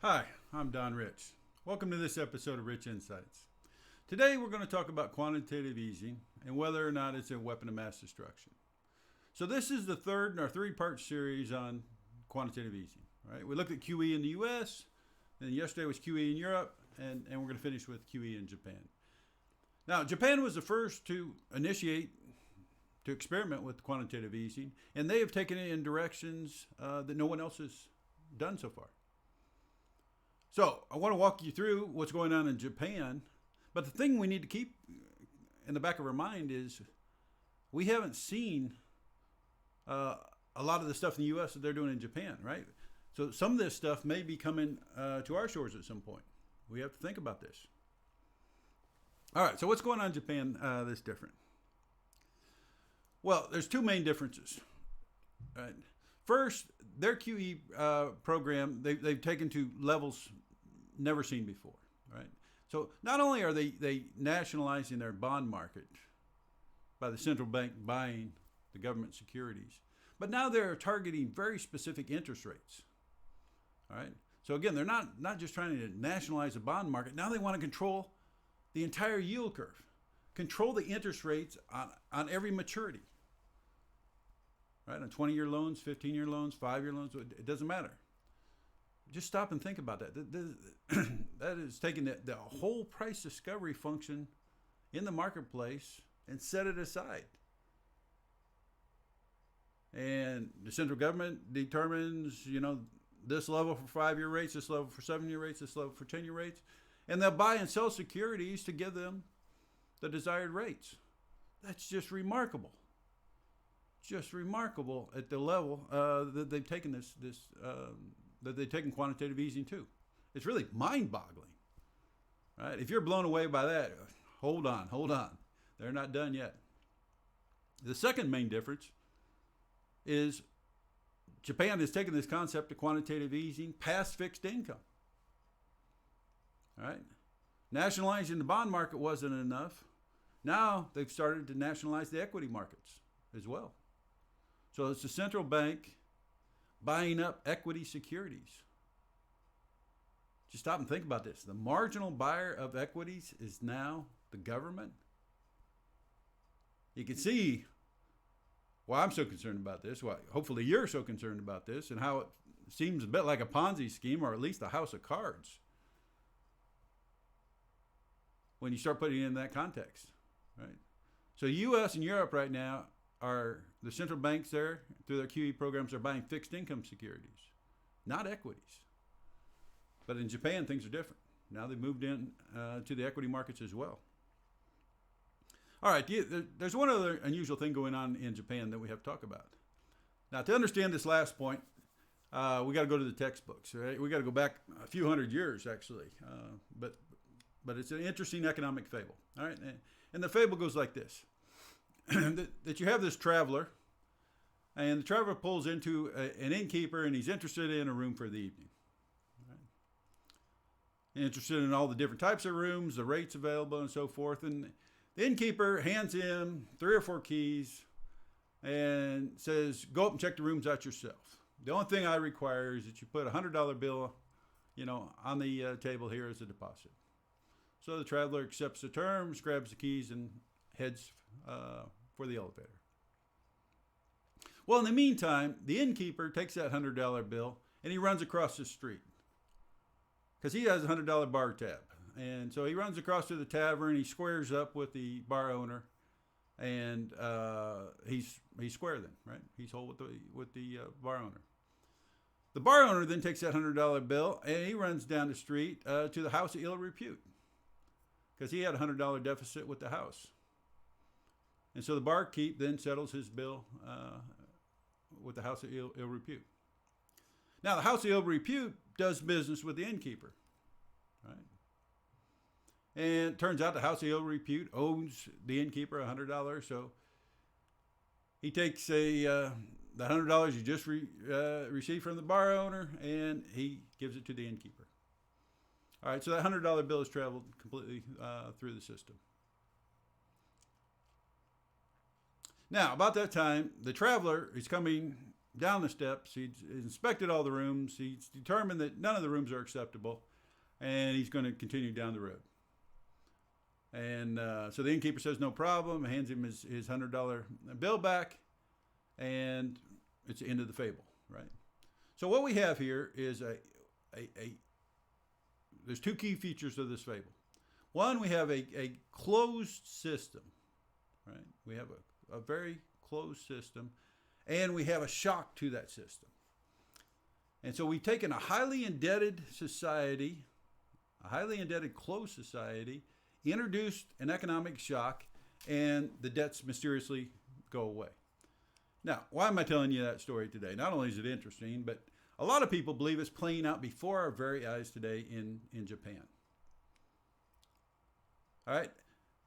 Hi, I'm Don Rich. Welcome to this episode of Rich Insights. Today we're going to talk about quantitative easing and whether or not it's a weapon of mass destruction. So this is the third in our three-part series on quantitative easing. Right? We looked at QE in the US, and yesterday was QE in Europe, and we're going to finish with QE in Japan. Now, Japan was the first to experiment with quantitative easing, and they have taken it in directions that no one else has done so far. So I want to walk you through what's going on in Japan. But the thing we need to keep in the back of our mind is we haven't seen a lot of the stuff in the U.S. that they're doing in Japan, right? So some of this stuff may be coming to our shores at some point. We have to think about this. All right, so what's going on in Japan that's different? Well, there's two main differences. Right? First, their QE program, they've taken to levels never seen before, right? So not only are they nationalizing their bond market by the central bank buying the government securities, but now they're targeting very specific interest rates, all right? So again, they're not just trying to nationalize the bond market. Now they want to control the entire yield curve, control the interest rates on every maturity, right? On 20-year loans, 15-year loans, 5-year loans, it doesn't matter. Just stop and think about that. That is taking the whole price discovery function in the marketplace and set it aside. And the central government determines, this level for 5-year rates, this level for 7-year rates, this level for 10-year rates. And they'll buy and sell securities to give them the desired rates. That's just remarkable. Just remarkable at the level that they've taken that they've taken quantitative easing to. It's really mind-boggling, right? If you're blown away by that, hold on. They're not done yet. The second main difference is Japan has taken this concept of quantitative easing past fixed income. All right? Nationalizing the bond market wasn't enough. Now they've started to nationalize the equity markets as well. So it's the central bank buying up equity securities. Just stop and think about this. The marginal buyer of equities is now the government. You can see why I'm so concerned about this. Why hopefully you're so concerned about this, and how it seems a bit like a Ponzi scheme, or at least a house of cards, when you start putting it in that context, right? So U.S. and Europe right now are the central banks there, through their QE programs, are buying fixed income securities, not equities. But in Japan, things are different. Now they've moved in to the equity markets as well. All right, there's one other unusual thing going on in Japan that we have to talk about. Now, to understand this last point, we got to go to the textbooks, right? We got to go back a few hundred years, actually. But it's an interesting economic fable, all right? And the fable goes like this. That you have this traveler, and the traveler pulls into an innkeeper, and he's interested in a room for the evening. Right? Interested in all the different types of rooms, the rates available, and so forth. And the innkeeper hands him 3 or 4 keys and says, "Go up and check the rooms out yourself. The only thing I require is that you put a $100 bill, on the table here as a deposit." So the traveler accepts the terms, grabs the keys, and heads for the elevator. Well, in the meantime, the innkeeper takes that $100 bill and he runs across the street because he has a $100 bar tab. And so he runs across to the tavern, he squares up with the bar owner, and he's square then, right? He's whole with the bar owner. The bar owner then takes that $100 bill and he runs down the street to the house of ill repute because he had a $100 deficit with the house. And so the barkeep then settles his bill with the house of ill repute. Now, the house of ill repute does business with the innkeeper, right? And it turns out the house of ill repute owes the innkeeper $100. So he takes the $100 you just received from the bar owner, and he gives it to the innkeeper. All right, so that $100 bill has traveled completely through the system. Now, about that time, the traveler is coming down the steps. He's inspected all the rooms. He's determined that none of the rooms are acceptable, and he's going to continue down the road. And so the innkeeper says no problem, hands him his $100 bill back, and it's the end of the fable, right? So what we have here is there's two key features of this fable. One, we have a closed system, right? We have a very closed system, and we have a shock to that system. And so we've taken a highly indebted society, a highly indebted closed society, introduced an economic shock, and the debts mysteriously go away. Now, why am I telling you that story today? Not only is it interesting, but a lot of people believe it's playing out before our very eyes today in Japan. All right.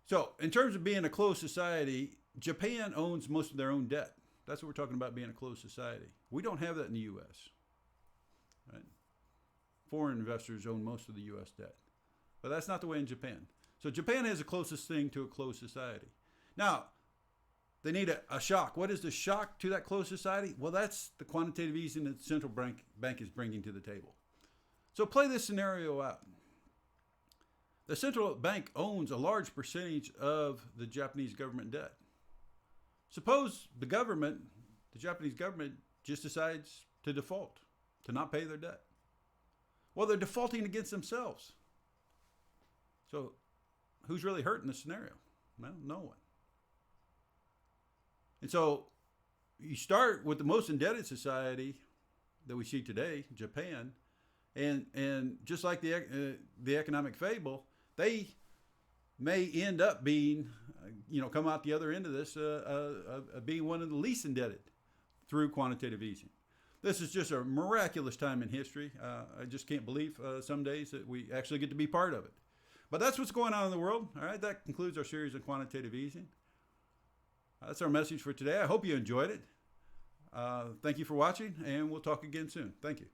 So in terms of being a closed society, Japan owns most of their own debt. That's what we're talking about, being a closed society. We don't have that in the U.S. Right? Foreign investors own most of the U.S. debt. But that's not the way in Japan. So Japan has the closest thing to a closed society. Now, they need a shock. What is the shock to that closed society? Well, that's the quantitative easing that the central bank is bringing to the table. So play this scenario out. The central bank owns a large percentage of the Japanese government debt. Suppose the Japanese government, just decides to default, to not pay their debt. Well, they're defaulting against themselves. So who's really hurt in this scenario? Well, no one. And so you start with the most indebted society that we see today, Japan, and just like the economic fable, they may end up being, come out the other end of this, being one of the least indebted through quantitative easing. This is just a miraculous time in history. I just can't believe some days that we actually get to be part of it. But that's what's going on in the world. All right, that concludes our series on quantitative easing. That's our message for today. I hope you enjoyed it. Thank you for watching, and we'll talk again soon. Thank you.